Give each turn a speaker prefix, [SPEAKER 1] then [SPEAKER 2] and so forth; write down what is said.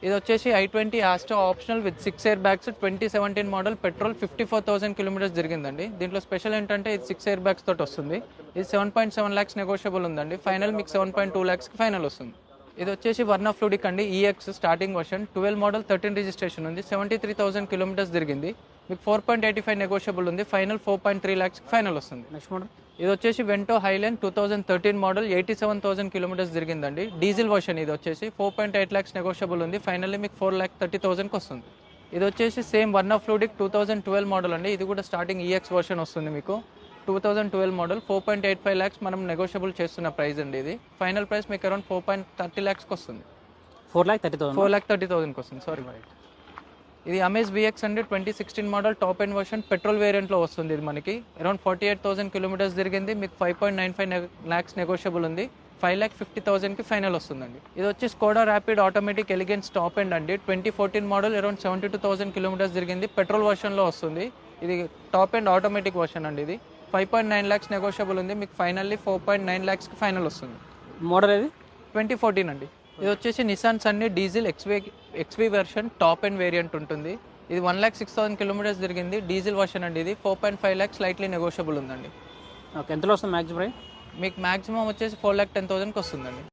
[SPEAKER 1] ఇది వచ్చేసి i20 Asta optional with 6 air bags 2017 model petrol 54,000 kilometres జరిగిందండి. దీంట్లో స్పెషల్ ఏంటంటే ఇది 6 ఎయిర్ బ్యాగ్స్ తోటి వస్తుంది. ఇది 7.7 lakhs నెగోషియబుల్ ఉందండి. ఫైనల్ మీకు 7.2 lakhs ఫైనల్ వస్తుంది. ఇది వచ్చేసి వర్నా ఫ్లూడిక్ అండి, EX starting version 12 model 13 registration ఉంది. 73,000 కిలోమీటర్స్ తిరిగింది. మీకు 4.85 నెగోషియబుల్ ఉంది. ఫైనల్ 4.3 lakhs ఫైనల్ వస్తుంది.
[SPEAKER 2] నెక్స్ట్ మోడల్
[SPEAKER 1] ఇది వచ్చేసి వెంటో హైలైన్ 2013 మోడల్ 87,000 కిలోమీటర్స్ తిరిగిందండి. డీజిల్ వర్షన్ ఇది వచ్చేసి 4.8 lakhs నెగోషియబుల్ ఉంది. ఫైనల్లీ మీకు 4,30,000కి వస్తుంది. ఇది వచ్చేసి సేమ్ వర్నా ఫ్లూడిక్ 2012 మోడల్ అండి. ఇది కూడా స్టార్టింగ్ ఈఎక్స్ వర్షన్ వస్తుంది. మీకు 2012 మోడల్ 4.85 lakhs మనం నెగోషియబుల్ చేస్తున్న ప్రైస్ అండి. ఇది ఫైనల్ ప్రైస్ మీకు అరౌండ్ 4.30 lakhsకి వస్తుంది. 4,30,000కి వస్తుంది. సారీ, ఇది అమేజ్ విఎక్స్ అండి 2016 model top end version petrol వేరియంట్లో వస్తుంది. ఇది మనకి అరౌండ్ 48,000 కిలోమీటర్స్ తిరిగింది. మీకు 5.95 lakhs నెగోషియబుల్ ఉంది. 5,50,000కి ఫైనల్ వస్తుందండి. ఇది వచ్చి Skoda rapid automatic elegance top end అండి 2014 మోడల్ అరౌండ్ 72,000 కిలోమీటర్స్ తిరిగింది. పెట్రోల్ వర్షన్లో వస్తుంది. ఇది టాప్ ఎండ్ ఆటోమేటిక్ వర్షన్ అండి. ఇది 5.9 lakhs నెగోషియబుల్ ఉంది. మీకు ఫైనల్లీ 4.9 lakhsకి ఫైనల్ వస్తుంది.
[SPEAKER 2] మోడల్ ఇది
[SPEAKER 1] 2014 అండి. ఇది వచ్చేసి Nissan Sunny diesel XV version top end variant ఉంటుంది. ఇది 1,06,000 కిలోమీటర్స్ తిరిగింది. డీజిల్ వర్షన్ అండి. ఇది 4.5 lakhs స్లైట్లీ నెగోషియబుల్ ఉందండి.
[SPEAKER 2] ఓకే, ఎంతలో వస్తుంది మ్యాక్సిమం ప్రైస్?
[SPEAKER 1] మీకు మ్యాక్సిమం వచ్చేసి 4,10,000కి వస్తుందండి.